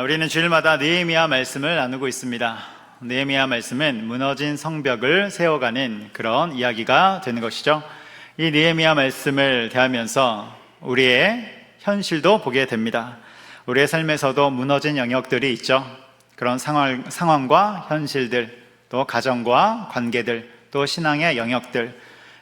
우리는 주일마다 느헤미야 말씀을 나누고 있습니다. 느헤미야 말씀은 무너진 성벽을 세워가는 그런 이야기가 되는 것이죠. 이 느헤미야 말씀을 대하면서 우리의 현실도 보게 됩니다. 우리의 삶에서도 무너진 영역들이 있죠. 그런 상황과 현실들, 또 가정과 관계들, 또 신앙의 영역들,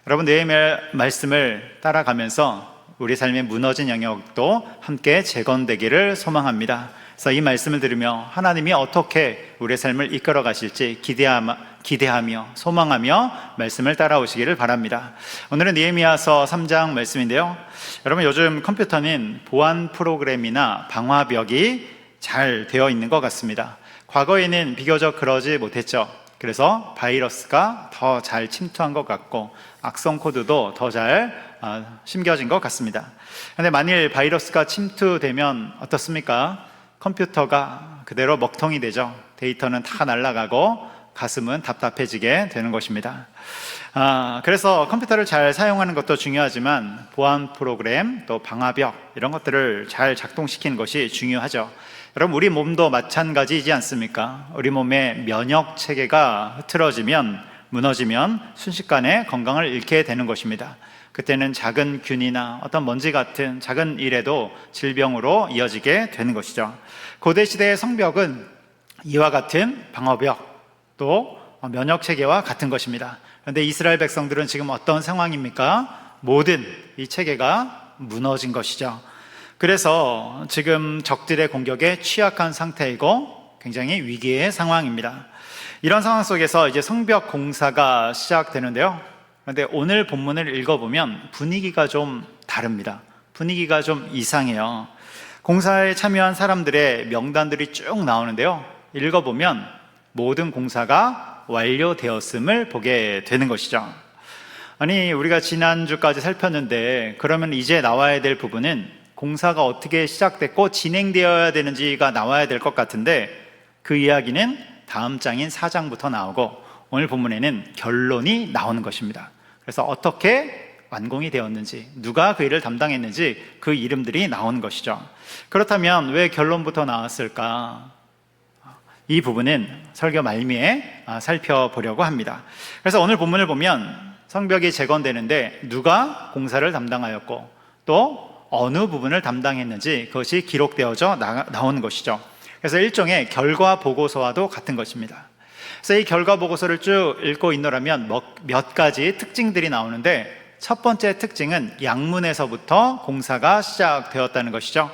여러분 느헤미야 말씀을 따라가면서 우리 삶의 무너진 영역도 함께 재건되기를 소망합니다. 그래서 이 말씀을 들으며 하나님이 어떻게 우리의 삶을 이끌어 가실지 기대하며 소망하며 말씀을 따라오시기를 바랍니다. 오늘은 느헤미야서 3장 말씀인데요. 여러분 요즘 컴퓨터는 보안 프로그램이나 방화벽이 잘 되어 있는 것 같습니다. 과거에는 비교적 그러지 못했죠. 그래서 바이러스가 더 잘 침투한 것 같고 악성 코드도 더 잘 심겨진 것 같습니다. 그런데 만일 바이러스가 침투되면 어떻습니까? 컴퓨터가 그대로 먹통이 되죠. 데이터는 다 날아가고 가슴은 답답해지게 되는 것입니다. 그래서 컴퓨터를 잘 사용하는 것도 중요하지만 보안 프로그램, 또 방화벽 이런 것들을 잘 작동시키는 것이 중요하죠. 여러분 우리 몸도 마찬가지이지 않습니까? 우리 몸의 면역 체계가 흐트러지면, 무너지면 순식간에 건강을 잃게 되는 것입니다. 그때는 작은 균이나 어떤 먼지 같은 작은 일에도 질병으로 이어지게 되는 것이죠. 고대 시대의 성벽은 이와 같은 방어벽 또 면역 체계와 같은 것입니다. 그런데 이스라엘 백성들은 지금 어떤 상황입니까? 모든 이 체계가 무너진 것이죠. 그래서 지금 적들의 공격에 취약한 상태이고 굉장히 위기의 상황입니다. 이런 상황 속에서 이제 성벽 공사가 시작되는데요. 그런데 오늘 본문을 읽어보면 분위기가 좀 다릅니다. 분위기가 좀 이상해요. 공사에 참여한 사람들의 명단들이 쭉 나오는데요. 읽어보면 모든 공사가 완료되었음을 보게 되는 것이죠. 아니 우리가 지난주까지 살폈는데 그러면 이제 나와야 될 부분은 공사가 어떻게 시작됐고 진행되어야 되는지가 나와야 될 것 같은데 그 이야기는 다음 장인 4장부터 나오고 오늘 본문에는 결론이 나오는 것입니다. 그래서 어떻게 완공이 되었는지, 누가 그 일을 담당했는지 그 이름들이 나오는 것이죠. 그렇다면 왜 결론부터 나왔을까? 이 부분은 설교 말미에 살펴보려고 합니다. 그래서 오늘 본문을 보면 성벽이 재건되는데 누가 공사를 담당하였고 또 어느 부분을 담당했는지 그것이 기록되어져 나오는 것이죠. 그래서 일종의 결과 보고서와도 같은 것입니다. 그래서 이 결과 보고서를 쭉 읽고 있노라면 몇 가지 특징들이 나오는데 첫 번째 특징은 양문에서부터 공사가 시작되었다는 것이죠.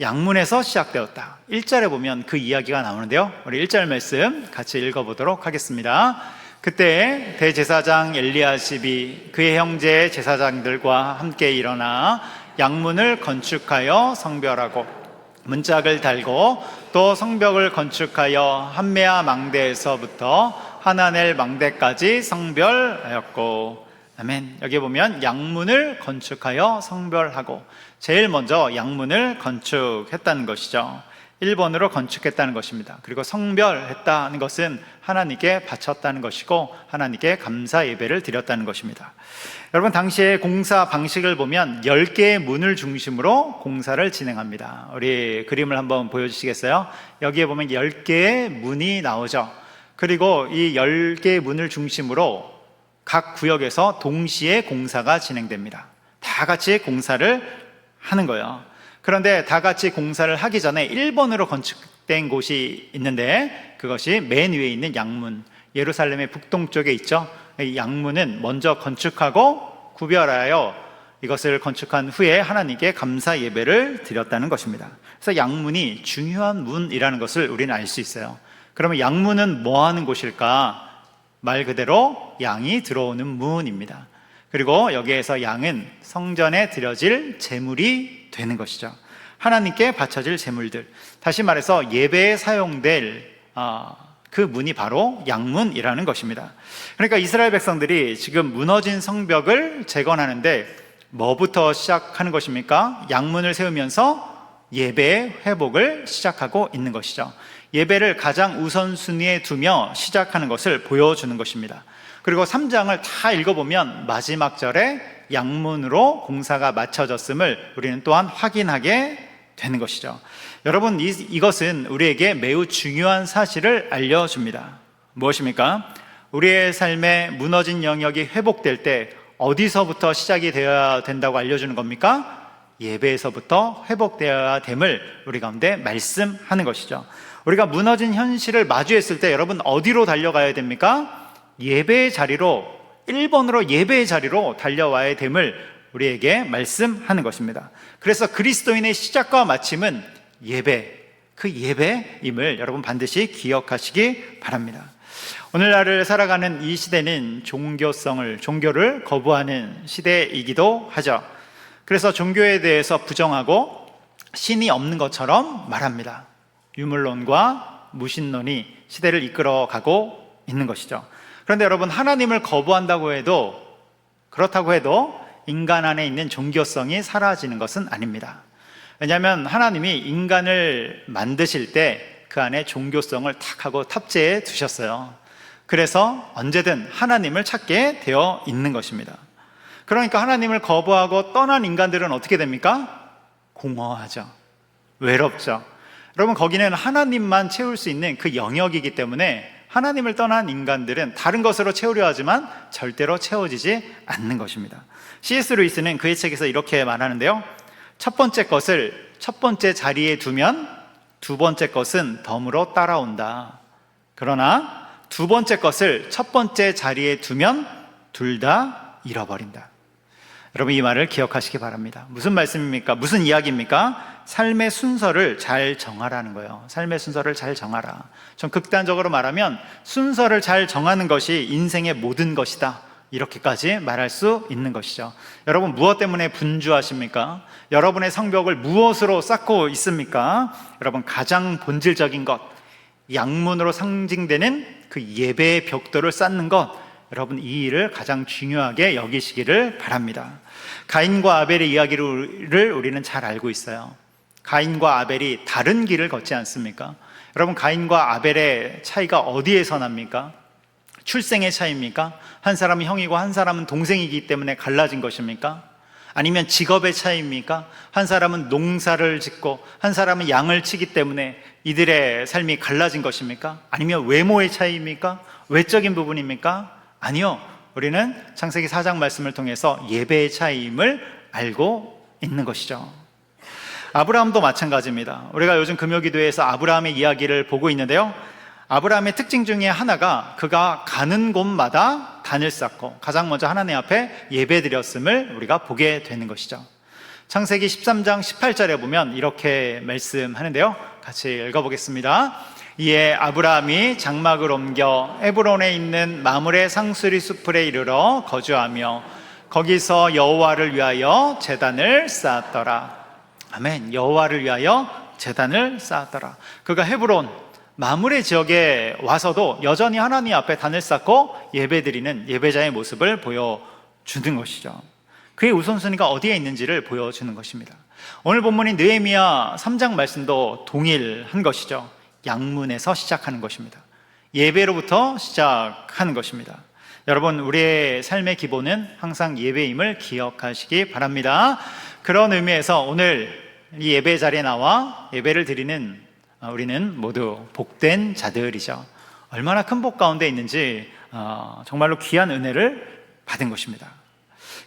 양문에서 시작되었다. 1절에 보면 그 이야기가 나오는데요. 우리 1절 말씀 같이 읽어보도록 하겠습니다. 그때 대제사장 엘리야십이 그의 형제 제사장들과 함께 일어나 양문을 건축하여 성별하고 문짝을 달고 또 성벽을 건축하여 한메아 망대에서부터 하나넬 망대까지 성별하였고. 아멘. 여기 보면 양문을 건축하여 성별하고 제일 먼저 양문을 건축했다는 것이죠. 1번으로 건축했다는 것입니다. 그리고 성별했다는 것은 하나님께 바쳤다는 것이고 하나님께 감사 예배를 드렸다는 것입니다. 여러분 당시에 공사 방식을 보면 10개의 문을 중심으로 공사를 진행합니다. 우리 그림을 한번 보여주시겠어요? 여기에 보면 10개의 문이 나오죠. 그리고 이 10개의 문을 중심으로 각 구역에서 동시에 공사가 진행됩니다. 다 같이 공사를 하는 거예요. 그런데 다 같이 공사를 하기 전에 1번으로 건축된 곳이 있는데 그것이 맨 위에 있는 양문, 예루살렘의 북동쪽에 있죠. 이 양문은 먼저 건축하고 구별하여 이것을 건축한 후에 하나님께 감사 예배를 드렸다는 것입니다. 그래서 양문이 중요한 문이라는 것을 우리는 알 수 있어요. 그러면 양문은 뭐 하는 곳일까? 말 그대로 양이 들어오는 문입니다. 그리고 여기에서 양은 성전에 드려질 제물이 되는 것이죠. 하나님께 바쳐질 제물들, 다시 말해서 예배에 사용될 그 문이 바로 양문이라는 것입니다. 그러니까 이스라엘 백성들이 지금 무너진 성벽을 재건하는데 뭐부터 시작하는 것입니까? 양문을 세우면서 예배의 회복을 시작하고 있는 것이죠. 예배를 가장 우선순위에 두며 시작하는 것을 보여주는 것입니다. 그리고 3장을 다 읽어보면 마지막 절에 양문으로 공사가 마쳐졌음을 우리는 또한 확인하게 되는 것이죠. 여러분, 이것은 우리에게 매우 중요한 사실을 알려줍니다. 무엇입니까? 우리의 삶에 무너진 영역이 회복될 때 어디서부터 시작이 되어야 된다고 알려주는 겁니까? 예배에서부터 회복되어야 됨을 우리 가운데 말씀하는 것이죠. 우리가 무너진 현실을 마주했을 때 여러분 어디로 달려가야 됩니까? 예배의 자리로, 1번으로 예배의 자리로 달려와야 됨을 우리에게 말씀하는 것입니다. 그래서 그리스도인의 시작과 마침은 예배, 그 예배임을 여러분 반드시 기억하시기 바랍니다. 오늘날을 살아가는 이 시대는 종교를 거부하는 시대이기도 하죠. 그래서 종교에 대해서 부정하고 신이 없는 것처럼 말합니다. 유물론과 무신론이 시대를 이끌어가고 있는 것이죠. 그런데 여러분, 하나님을 거부한다고 해도, 그렇다고 해도 인간 안에 있는 종교성이 사라지는 것은 아닙니다. 왜냐하면 하나님이 인간을 만드실 때 그 안에 종교성을 탁 하고 탑재해 두셨어요. 그래서 언제든 하나님을 찾게 되어 있는 것입니다. 그러니까 하나님을 거부하고 떠난 인간들은 어떻게 됩니까? 공허하죠. 외롭죠. 여러분, 거기는 하나님만 채울 수 있는 그 영역이기 때문에 하나님을 떠난 인간들은 다른 것으로 채우려 하지만 절대로 채워지지 않는 것입니다. C.S. 루이스는 그의 책에서 이렇게 말하는데요. 첫 번째 것을 첫 번째 자리에 두면 두 번째 것은 덤으로 따라온다. 그러나 두 번째 것을 첫 번째 자리에 두면 둘 다 잃어버린다. 여러분, 이 말을 기억하시기 바랍니다. 무슨 말씀입니까? 무슨 이야기입니까? 삶의 순서를 잘 정하라는 거예요. 삶의 순서를 잘 정하라. 좀 극단적으로 말하면 순서를 잘 정하는 것이 인생의 모든 것이다, 이렇게까지 말할 수 있는 것이죠. 여러분, 무엇 때문에 분주하십니까? 여러분의 성벽을 무엇으로 쌓고 있습니까? 여러분, 가장 본질적인 것, 양문으로 상징되는 그 예배의 벽돌을 쌓는 것, 여러분 이 일을 가장 중요하게 여기시기를 바랍니다. 가인과 아벨의 이야기를 우리는 잘 알고 있어요. 가인과 아벨이 다른 길을 걷지 않습니까? 여러분, 가인과 아벨의 차이가 어디에서 납니까? 출생의 차이입니까? 한 사람은 형이고 한 사람은 동생이기 때문에 갈라진 것입니까? 아니면 직업의 차이입니까? 한 사람은 농사를 짓고 한 사람은 양을 치기 때문에 이들의 삶이 갈라진 것입니까? 아니면 외모의 차이입니까? 외적인 부분입니까? 아니요. 우리는 창세기 4장 말씀을 통해서 예배의 차이임을 알고 있는 것이죠. 아브라함도 마찬가지입니다. 우리가 요즘 금요기도에서 아브라함의 이야기를 보고 있는데요. 아브라함의 특징 중에 하나가 그가 가는 곳마다 단을 쌓고 가장 먼저 하나님 앞에 예배드렸음을 우리가 보게 되는 것이죠. 창세기 13장 18절에 보면 이렇게 말씀하는데요. 같이 읽어보겠습니다. 이에 아브라함이 장막을 옮겨 헤브론에 있는 마므레 상수리 숲에 이르러 거주하며 거기서 여호와를 위하여 제단을 쌓았더라. 아멘. 여호와를 위하여 제단을 쌓았더라. 그가 헤브론 마므레 지역에 와서도 여전히 하나님 앞에 단을 쌓고 예배드리는 예배자의 모습을 보여주는 것이죠. 그의 우선순위가 어디에 있는지를 보여주는 것입니다. 오늘 본문인 느헤미야 3장 말씀도 동일한 것이죠. 양문에서 시작하는 것입니다. 예배로부터 시작하는 것입니다. 여러분, 우리의 삶의 기본은 항상 예배임을 기억하시기 바랍니다. 그런 의미에서 오늘 이 예배 자리에 나와 예배를 드리는 우리는 모두 복된 자들이죠. 얼마나 큰 복 가운데 있는지 정말로 귀한 은혜를 받은 것입니다.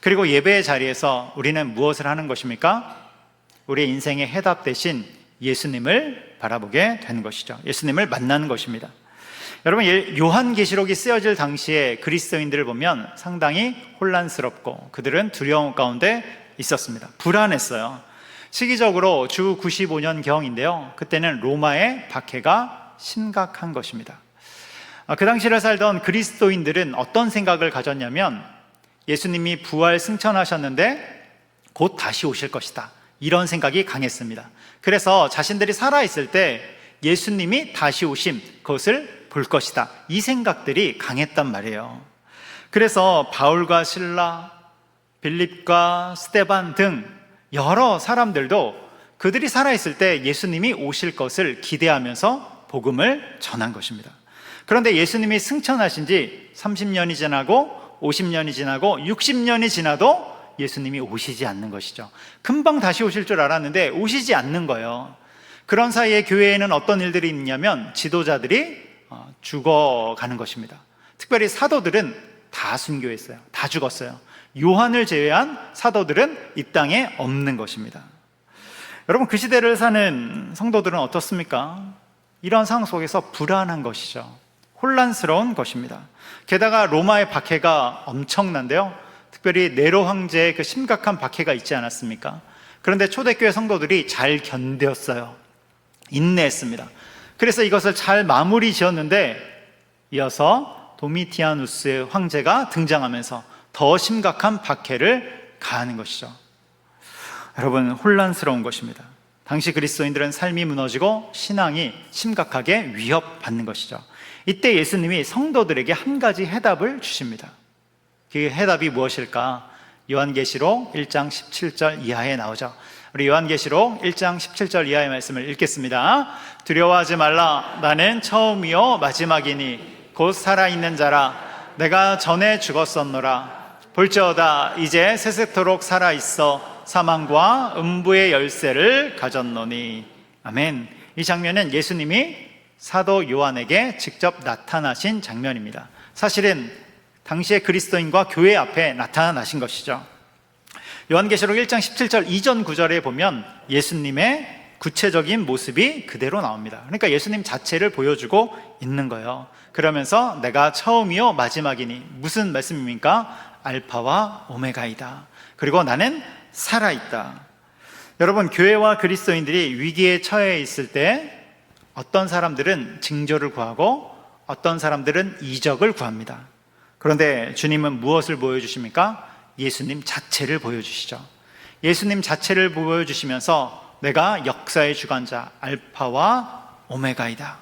그리고 예배의 자리에서 우리는 무엇을 하는 것입니까? 우리의 인생의 해답 대신 예수님을 바라보게 되는 것이죠. 예수님을 만나는 것입니다. 여러분, 요한계시록이 쓰여질 당시에 그리스도인들을 보면 상당히 혼란스럽고 그들은 두려움 가운데 있었습니다. 불안했어요. 시기적으로 주 95년경인데요. 그때는 로마의 박해가 심각한 것입니다. 그 당시를 살던 그리스도인들은 어떤 생각을 가졌냐면 예수님이 부활 승천하셨는데 곧 다시 오실 것이다, 이런 생각이 강했습니다. 그래서 자신들이 살아있을 때 예수님이 다시 오심, 그것을 볼 것이다, 이 생각들이 강했단 말이에요. 그래서 바울과 실라, 빌립과 스데반 등 여러 사람들도 그들이 살아있을 때 예수님이 오실 것을 기대하면서 복음을 전한 것입니다. 그런데 예수님이 승천하신 지 30년이 지나고 50년이 지나고 60년이 지나도 예수님이 오시지 않는 것이죠. 금방 다시 오실 줄 알았는데 오시지 않는 거예요. 그런 사이에 교회에는 어떤 일들이 있냐면 지도자들이 죽어가는 것입니다. 특별히 사도들은 다 순교했어요. 다 죽었어요. 요한을 제외한 사도들은 이 땅에 없는 것입니다. 여러분, 그 시대를 사는 성도들은 어떻습니까? 이런 상황 속에서 불안한 것이죠. 혼란스러운 것입니다. 게다가 로마의 박해가 엄청난데요, 특별히 네로 황제의 그 심각한 박해가 있지 않았습니까? 그런데 초대교회 성도들이 잘 견뎠어요. 인내했습니다. 그래서 이것을 잘 마무리 지었는데, 이어서 도미티아누스 황제가 등장하면서 더 심각한 박해를 가하는 것이죠. 여러분, 혼란스러운 것입니다. 당시 그리스도인들은 삶이 무너지고 신앙이 심각하게 위협받는 것이죠. 이때 예수님이 성도들에게 한 가지 해답을 주십니다. 그 해답이 무엇일까? 요한계시록 1장 17절 이하에 나오죠. 우리 요한계시록 1장 17절 이하의 말씀을 읽겠습니다. 두려워하지 말라. 나는 처음이요 마지막이니 곧 살아있는 자라. 내가 전에 죽었었노라. 볼지어다 이제 세세토록 살아있어 사망과 음부의 열쇠를 가졌노니. 아멘. 이 장면은 예수님이 사도 요한에게 직접 나타나신 장면입니다. 사실은 당시의 그리스도인과 교회 앞에 나타나신 것이죠. 요한계시록 1장 17절 이전 구절에 보면 예수님의 구체적인 모습이 그대로 나옵니다. 그러니까 예수님 자체를 보여주고 있는 거예요. 그러면서 내가 처음이요 마지막이니, 무슨 말씀입니까? 알파와 오메가이다. 그리고 나는 살아있다. 여러분, 교회와 그리스도인들이 위기에 처해 있을 때 어떤 사람들은 징조를 구하고 어떤 사람들은 이적을 구합니다. 그런데 주님은 무엇을 보여주십니까? 예수님 자체를 보여주시죠. 예수님 자체를 보여주시면서 내가 역사의 주관자 알파와 오메가이다.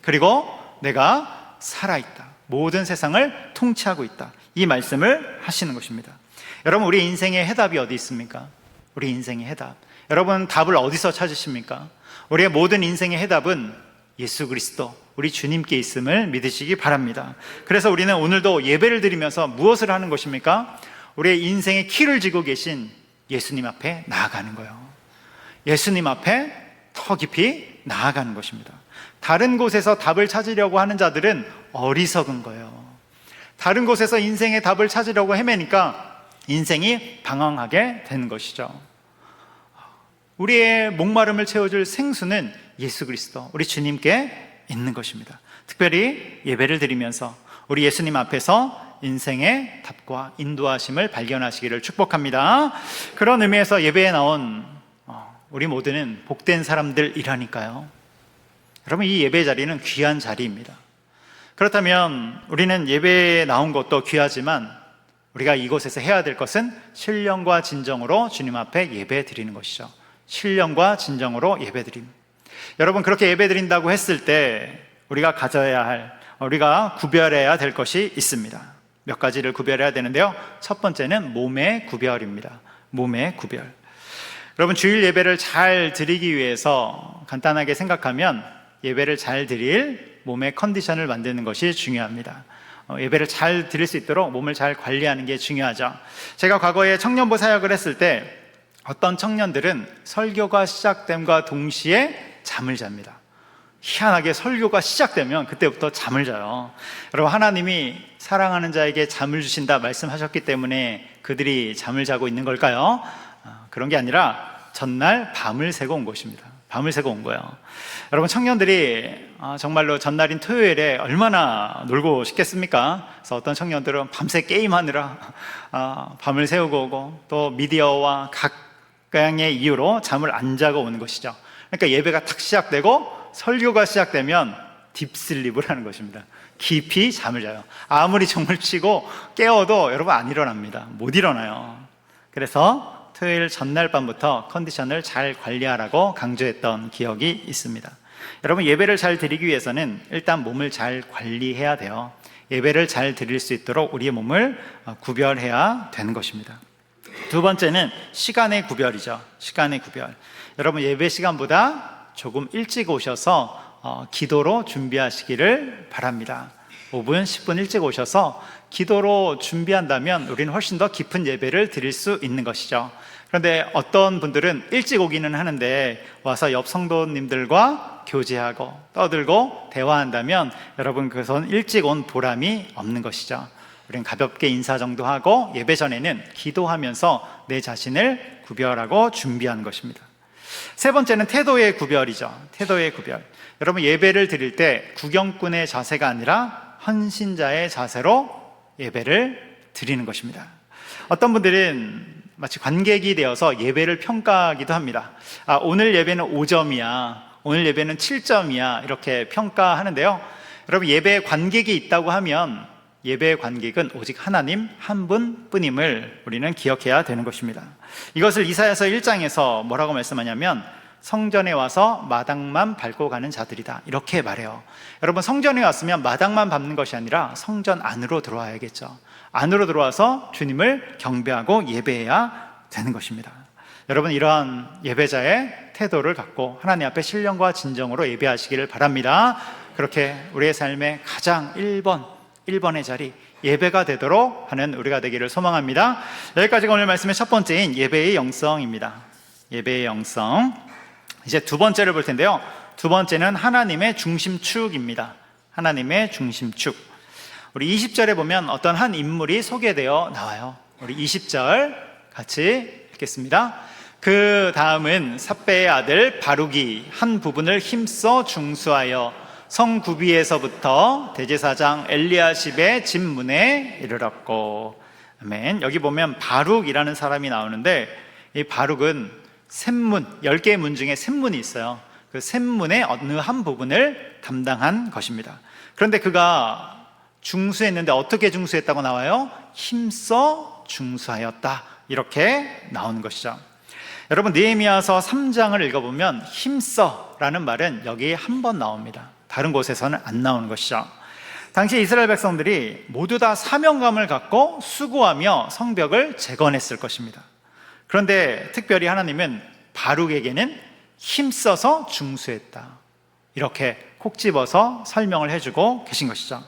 그리고 내가 살아있다. 모든 세상을 통치하고 있다. 이 말씀을 하시는 것입니다. 여러분, 우리 인생의 해답이 어디 있습니까? 우리 인생의 해답. 여러분, 답을 어디서 찾으십니까? 우리의 모든 인생의 해답은 예수 그리스도, 우리 주님께 있음을 믿으시기 바랍니다. 그래서 우리는 오늘도 예배를 드리면서 무엇을 하는 것입니까? 우리의 인생의 키를 쥐고 계신 예수님 앞에 나아가는 거예요. 예수님 앞에 더 깊이 나아가는 것입니다. 다른 곳에서 답을 찾으려고 하는 자들은 어리석은 거예요. 다른 곳에서 인생의 답을 찾으려고 헤매니까 인생이 방황하게 되는 것이죠. 우리의 목마름을 채워줄 생수는 예수 그리스도, 우리 주님께 있는 것입니다. 특별히 예배를 드리면서 우리 예수님 앞에서 인생의 답과 인도하심을 발견하시기를 축복합니다. 그런 의미에서 예배에 나온 우리 모두는 복된 사람들이라니까요. 여러분, 이 예배 자리는 귀한 자리입니다. 그렇다면 우리는 예배에 나온 것도 귀하지만 우리가 이곳에서 해야 될 것은 신령과 진정으로 주님 앞에 예배 드리는 것이죠. 신령과 진정으로 예배 드림. 여러분, 그렇게 예배 드린다고 했을 때 우리가 가져야 할, 우리가 구별해야 될 것이 있습니다. 몇 가지를 구별해야 되는데요. 첫 번째는 몸의 구별입니다. 몸의 구별. 여러분, 주일 예배를 잘 드리기 위해서 간단하게 생각하면 예배를 잘 드릴 몸의 컨디션을 만드는 것이 중요합니다. 예배를 잘 드릴 수 있도록 몸을 잘 관리하는 게 중요하죠. 제가 과거에 청년부 사역을 했을 때 어떤 청년들은 설교가 시작됨과 동시에 잠을 잡니다. 희한하게 설교가 시작되면 그때부터 잠을 자요. 여러분, 하나님이 사랑하는 자에게 잠을 주신다 말씀하셨기 때문에 그들이 잠을 자고 있는 걸까요? 그런 게 아니라 전날 밤을 새고 온 것입니다. 밤을 새고 온 거예요. 여러분, 청년들이 정말로 전날인 토요일에 얼마나 놀고 싶겠습니까? 그래서 어떤 청년들은 밤새 게임하느라 밤을 새우고 오고, 또 미디어와 각양의 이유로 잠을 안 자고 오는 것이죠. 그러니까 예배가 탁 시작되고 설교가 시작되면 딥슬립을 하는 것입니다. 깊이 잠을 자요. 아무리 종을 치고 깨워도 여러분 안 일어납니다. 못 일어나요. 그래서 토요일 전날 밤부터 컨디션을 잘 관리하라고 강조했던 기억이 있습니다. 여러분, 예배를 잘 드리기 위해서는 일단 몸을 잘 관리해야 돼요. 예배를 잘 드릴 수 있도록 우리의 몸을 구별해야 되는 것입니다. 두 번째는 시간의 구별이죠. 시간의 구별. 여러분, 예배 시간보다 조금 일찍 오셔서 기도로 준비하시기를 바랍니다. 5분, 10분 일찍 오셔서 기도로 준비한다면 우리는 훨씬 더 깊은 예배를 드릴 수 있는 것이죠. 그런데 어떤 분들은 일찍 오기는 하는데 와서 옆 성도님들과 교제하고 떠들고 대화한다면 여러분, 그것은 일찍 온 보람이 없는 것이죠. 우리는 가볍게 인사 정도 하고 예배 전에는 기도하면서 내 자신을 구별하고 준비하는 것입니다. 세 번째는 태도의 구별이죠. 태도의 구별. 여러분, 예배를 드릴 때 구경꾼의 자세가 아니라 헌신자의 자세로 예배를 드리는 것입니다. 어떤 분들은 마치 관객이 되어서 예배를 평가하기도 합니다. 오늘 예배는 5점이야, 오늘 예배는 7점이야, 이렇게 평가하는데요. 여러분, 예배에 관객이 있다고 하면 예배의 관객은 오직 하나님 한 분뿐임을 우리는 기억해야 되는 것입니다. 이것을 이사야서 1장에서 뭐라고 말씀하냐면 성전에 와서 마당만 밟고 가는 자들이다, 이렇게 말해요. 여러분, 성전에 왔으면 마당만 밟는 것이 아니라 성전 안으로 들어와야겠죠. 안으로 들어와서 주님을 경배하고 예배해야 되는 것입니다. 여러분, 이러한 예배자의 태도를 갖고 하나님 앞에 신령과 진정으로 예배하시기를 바랍니다. 그렇게 우리의 삶의 가장 1번의 자리, 예배가 되도록 하는 우리가 되기를 소망합니다. 여기까지가 오늘 말씀의 첫 번째인 예배의 영성입니다. 예배의 영성. 이제 두 번째를 볼 텐데요. 두 번째는 하나님의 중심축입니다. 하나님의 중심축. 우리 20절에 보면 어떤 한 인물이 소개되어 나와요. 우리 20절 같이 읽겠습니다. 그 다음은 삽배의 아들 바룩이 한 부분을 힘써 중수하여 성구비에서부터 대제사장 엘리야십의 집문에 이르렀고. 아멘. 여기 보면 바룩이라는 사람이 나오는데, 이 바룩은 샘문, 10개의 문 중에 샘문이 있어요. 그 샘문의 어느 한 부분을 담당한 것입니다. 그런데 그가 중수했는데 어떻게 중수했다고 나와요? 힘써 중수하였다, 이렇게 나오는 것이죠. 여러분, 느헤미야서 3장을 읽어보면 힘써라는 말은 여기 한 번 나옵니다. 다른 곳에서는 안 나오는 것이죠. 당시 이스라엘 백성들이 모두 다 사명감을 갖고 수고하며 성벽을 재건했을 것입니다. 그런데 특별히 하나님은 바룩에게는 힘써서 중수했다, 이렇게 콕 집어서 설명을 해주고 계신 것이죠.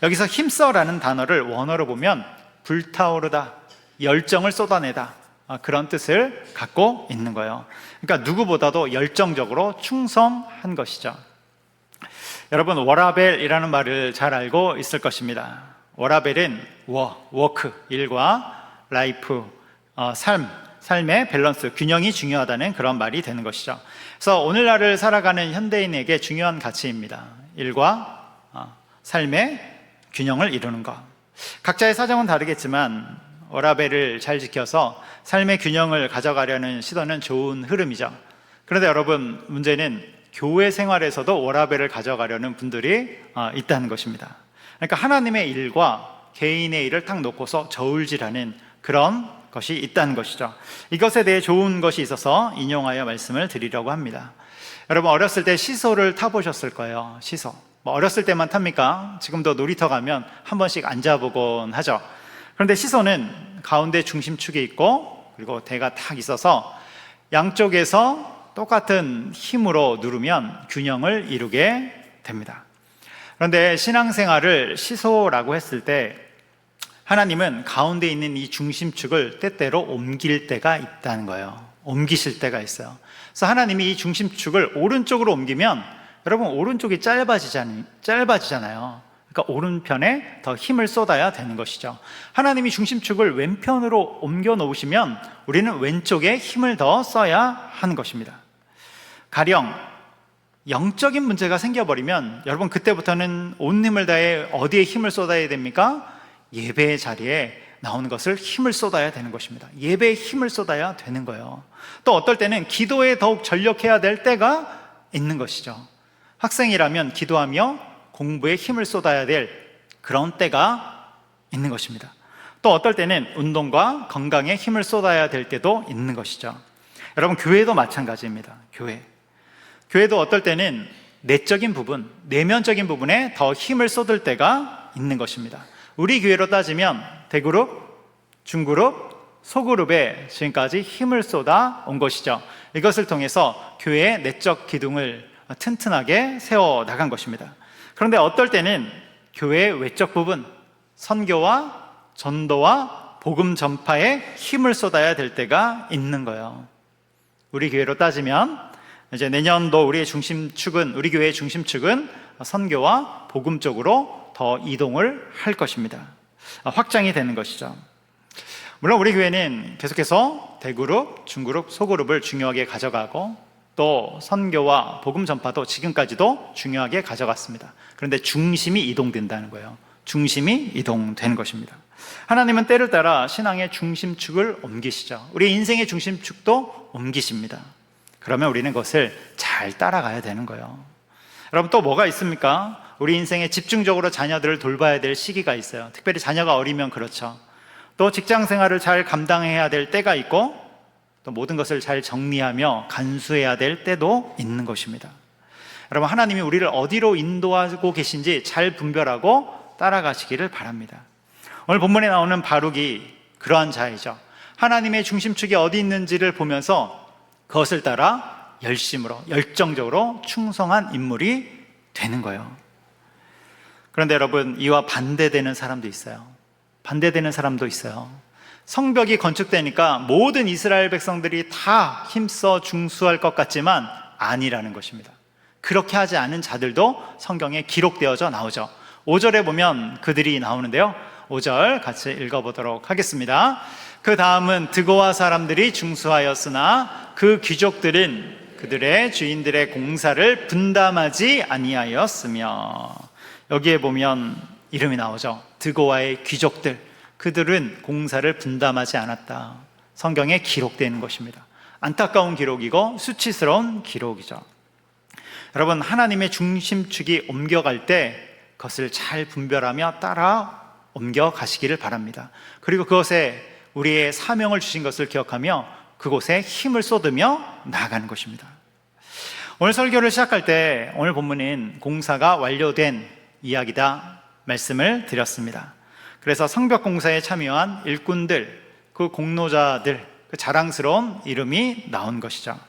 여기서 힘써라는 단어를 원어로 보면 불타오르다, 열정을 쏟아내다, 그런 뜻을 갖고 있는 거예요. 그러니까 누구보다도 열정적으로 충성한 것이죠. 여러분, 워라벨이라는 말을 잘 알고 있을 것입니다. 워라벨은 워크, 일과 라이프, 삶의 밸런스, 균형이 중요하다는 그런 말이 되는 것이죠. 그래서 오늘날을 살아가는 현대인에게 중요한 가치입니다. 일과 삶의 균형을 이루는 것. 각자의 사정은 다르겠지만 워라벨을 잘 지켜서 삶의 균형을 가져가려는 시도는 좋은 흐름이죠. 그런데 여러분, 문제는 교회 생활에서도 워라벨을 가져가려는 분들이 있다는 것입니다. 그러니까 하나님의 일과 개인의 일을 딱 놓고서 저울질하는 그런 것이 있다는 것이죠. 이것에 대해 좋은 것이 있어서 인용하여 말씀을 드리려고 합니다. 여러분, 어렸을 때 시소를 타보셨을 거예요. 시소. 어렸을 때만 탑니까? 지금도 놀이터 가면 한 번씩 앉아보곤 하죠. 그런데 시소는 가운데 중심축이 있고 그리고 대가 탁 있어서 양쪽에서 똑같은 힘으로 누르면 균형을 이루게 됩니다. 그런데 신앙생활을 시소라고 했을 때 하나님은 가운데 있는 이 중심축을 때때로 옮길 때가 있다는 거예요. 옮기실 때가 있어요. 그래서 하나님이 이 중심축을 오른쪽으로 옮기면 여러분, 오른쪽이 짧아지잖아요. 그러니까 오른편에 더 힘을 쏟아야 되는 것이죠. 하나님이 중심축을 왼편으로 옮겨 놓으시면 우리는 왼쪽에 힘을 더 써야 하는 것입니다. 가령 영적인 문제가 생겨버리면 여러분, 그때부터는 온 힘을 다해 어디에 힘을 쏟아야 됩니까? 예배의 자리에 나오는 것을 힘을 쏟아야 되는 것입니다. 예배에 힘을 쏟아야 되는 거예요. 또 어떨 때는 기도에 더욱 전력해야 될 때가 있는 것이죠. 학생이라면 기도하며 공부에 힘을 쏟아야 될 그런 때가 있는 것입니다. 또 어떨 때는 운동과 건강에 힘을 쏟아야 될 때도 있는 것이죠. 여러분, 교회도 마찬가지입니다. 교회도 어떨 때는 내적인 부분, 내면적인 부분에 더 힘을 쏟을 때가 있는 것입니다. 우리 교회로 따지면 대그룹, 중그룹, 소그룹에 지금까지 힘을 쏟아 온 것이죠. 이것을 통해서 교회의 내적 기둥을 튼튼하게 세워 나간 것입니다. 그런데 어떨 때는 교회의 외적 부분, 선교와 전도와 복음 전파에 힘을 쏟아야 될 때가 있는 거예요. 우리 교회로 따지면 이제 내년도 우리 교회의 중심축은 선교와 복음 쪽으로 더 이동을 할 것입니다. 확장이 되는 것이죠. 물론 우리 교회는 계속해서 대그룹, 중그룹, 소그룹을 중요하게 가져가고 또 선교와 복음 전파도 지금까지도 중요하게 가져갔습니다. 그런데 중심이 이동된다는 거예요. 중심이 이동되는 것입니다. 하나님은 때를 따라 신앙의 중심축을 옮기시죠. 우리 인생의 중심축도 옮기십니다. 그러면 우리는 그것을 잘 따라가야 되는 거예요. 여러분, 또 뭐가 있습니까? 우리 인생에 집중적으로 자녀들을 돌봐야 될 시기가 있어요. 특별히 자녀가 어리면 그렇죠. 또 직장 생활을 잘 감당해야 될 때가 있고 또 모든 것을 잘 정리하며 간수해야 될 때도 있는 것입니다. 여러분, 하나님이 우리를 어디로 인도하고 계신지 잘 분별하고 따라가시기를 바랍니다. 오늘 본문에 나오는 바룩이 그러한 자이죠. 하나님의 중심축이 어디 있는지를 보면서 그것을 따라 열심으로, 열정적으로 충성한 인물이 되는 거예요. 그런데 여러분, 이와 반대되는 사람도 있어요. 반대되는 사람도 있어요. 성벽이 건축되니까 모든 이스라엘 백성들이 다 힘써 중수할 것 같지만 아니라는 것입니다. 그렇게 하지 않은 자들도 성경에 기록되어져 나오죠. 5절에 보면 그들이 나오는데요, 5절 같이 읽어보도록 하겠습니다. 그 다음은 드고아 사람들이 중수하였으나 그 귀족들은 그들의 주인들의 공사를 분담하지 아니하였으며, 여기에 보면 이름이 나오죠. 드고아의 귀족들, 그들은 공사를 분담하지 않았다. 성경에 기록되는 것입니다. 안타까운 기록이고 수치스러운 기록이죠. 여러분, 하나님의 중심축이 옮겨갈 때 그것을 잘 분별하며 따라 옮겨가시기를 바랍니다. 그리고 그것에 우리의 사명을 주신 것을 기억하며 그곳에 힘을 쏟으며 나아가는 것입니다. 오늘 설교를 시작할 때 오늘 본문인 공사가 완료된 이야기다 말씀을 드렸습니다. 그래서 성벽 공사에 참여한 일꾼들, 그 공로자들, 그 자랑스러운 이름이 나온 것이죠.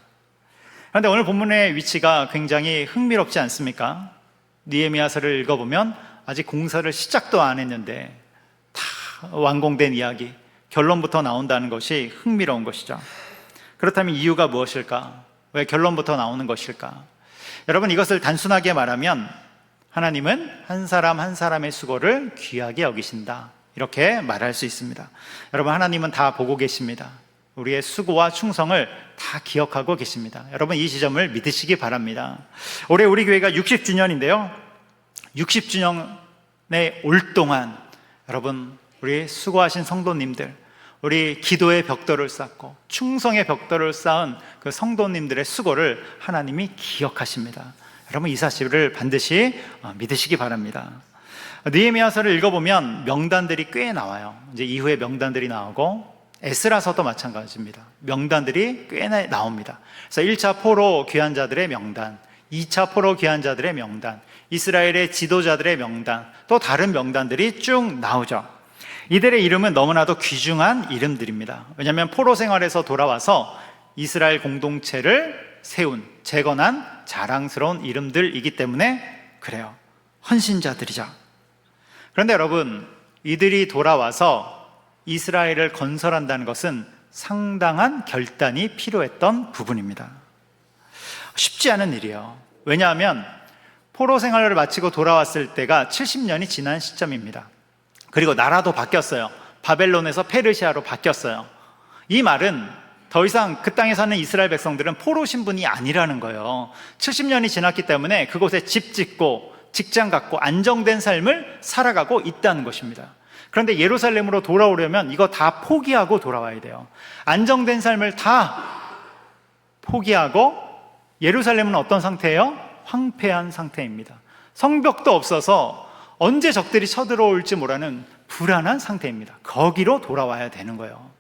그런데 오늘 본문의 위치가 굉장히 흥미롭지 않습니까? 느헤미야서를 읽어보면 아직 공사를 시작도 안 했는데 다 완공된 이야기, 결론부터 나온다는 것이 흥미로운 것이죠. 그렇다면 이유가 무엇일까? 왜 결론부터 나오는 것일까? 여러분, 이것을 단순하게 말하면 하나님은 한 사람 한 사람의 수고를 귀하게 여기신다, 이렇게 말할 수 있습니다. 여러분, 하나님은 다 보고 계십니다. 우리의 수고와 충성을 다 기억하고 계십니다. 여러분, 이 지점을 믿으시기 바랍니다. 올해 우리 교회가 60주년인데요 60주년에 올 동안 여러분, 우리 수고하신 성도님들, 우리 기도의 벽돌을 쌓고 충성의 벽돌을 쌓은 그 성도님들의 수고를 하나님이 기억하십니다. 여러분, 이 사실을 반드시 믿으시기 바랍니다. 느헤미야서를 읽어보면 명단들이 꽤 나와요. 이제 이후에 명단들이 나오고 에스라서도 마찬가지입니다. 명단들이 꽤 나옵니다. 그래서 1차 포로 귀한 자들의 명단, 2차 포로 귀한 자들의 명단, 이스라엘의 지도자들의 명단, 또 다른 명단들이 쭉 나오죠. 이들의 이름은 너무나도 귀중한 이름들입니다. 왜냐하면 포로 생활에서 돌아와서 이스라엘 공동체를 세운, 재건한 자랑스러운 이름들이기 때문에 그래요. 헌신자들이죠. 그런데 여러분, 이들이 돌아와서 이스라엘을 건설한다는 것은 상당한 결단이 필요했던 부분입니다. 쉽지 않은 일이에요. 왜냐하면 포로 생활을 마치고 돌아왔을 때가 70년이 지난 시점입니다. 그리고 나라도 바뀌었어요. 바벨론에서 페르시아로 바뀌었어요. 이 말은 더 이상 그 땅에 사는 이스라엘 백성들은 포로 신분이 아니라는 거예요. 70년이 지났기 때문에 그곳에 집 짓고 직장 갖고 안정된 삶을 살아가고 있다는 것입니다. 그런데 예루살렘으로 돌아오려면 이거 다 포기하고 돌아와야 돼요. 안정된 삶을 다 포기하고, 예루살렘은 어떤 상태예요? 황폐한 상태입니다. 성벽도 없어서 언제 적들이 쳐들어올지 모르는 불안한 상태입니다. 거기로 돌아와야 되는 거예요.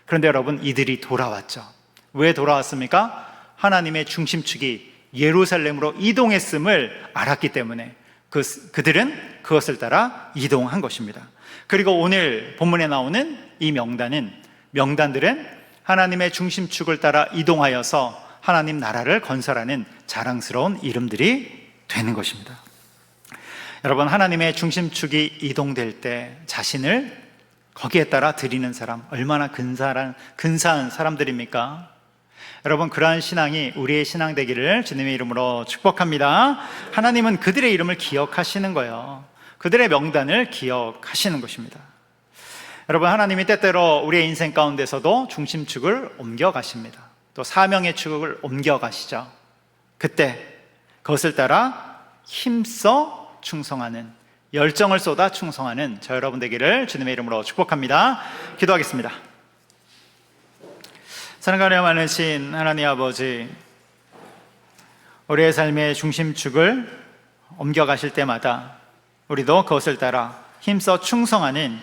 그런데 여러분, 이들이 돌아왔죠. 왜 돌아왔습니까? 하나님의 중심축이 예루살렘으로 이동했음을 알았기 때문에 그들은 그것을 따라 이동한 것입니다. 그리고 오늘 본문에 나오는 이 명단들은 하나님의 중심축을 따라 이동하여서 하나님 나라를 건설하는 자랑스러운 이름들이 되는 것입니다. 여러분, 하나님의 중심축이 이동될 때 자신을 거기에 따라 드리는 사람, 얼마나 근사한 사람들입니까? 여러분, 그러한 신앙이 우리의 신앙 되기를 주님의 이름으로 축복합니다. 하나님은 그들의 이름을 기억하시는 거예요. 그들의 명단을 기억하시는 것입니다. 여러분, 하나님이 때때로 우리의 인생 가운데서도 중심축을 옮겨가십니다. 또 사명의 축을 옮겨가시죠. 그때 그것을 따라 힘써 충성하는, 열정을 쏟아 충성하는 저 여러분 되기를 주님의 이름으로 축복합니다. 기도하겠습니다. 사랑하며 많으신 하나님 아버지, 우리의 삶의 중심축을 옮겨가실 때마다 우리도 그것을 따라 힘써 충성하는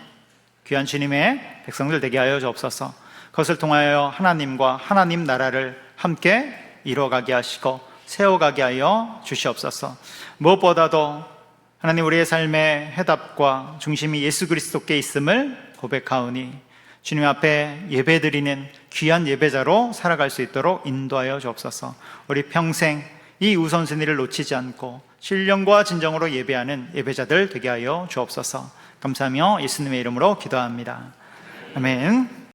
귀한 주님의 백성들 되게 하여 주옵소서. 그것을 통하여 하나님과 하나님 나라를 함께 이루어가게 하시고 세워가게 하여 주시옵소서. 무엇보다도 하나님, 우리의 삶의 해답과 중심이 예수 그리스도께 있음을 고백하오니 주님 앞에 예배드리는 귀한 예배자로 살아갈 수 있도록 인도하여 주옵소서. 우리 평생 이 우선순위를 놓치지 않고 신령과 진정으로 예배하는 예배자들 되게 하여 주옵소서. 감사하며 예수님의 이름으로 기도합니다. 아멘.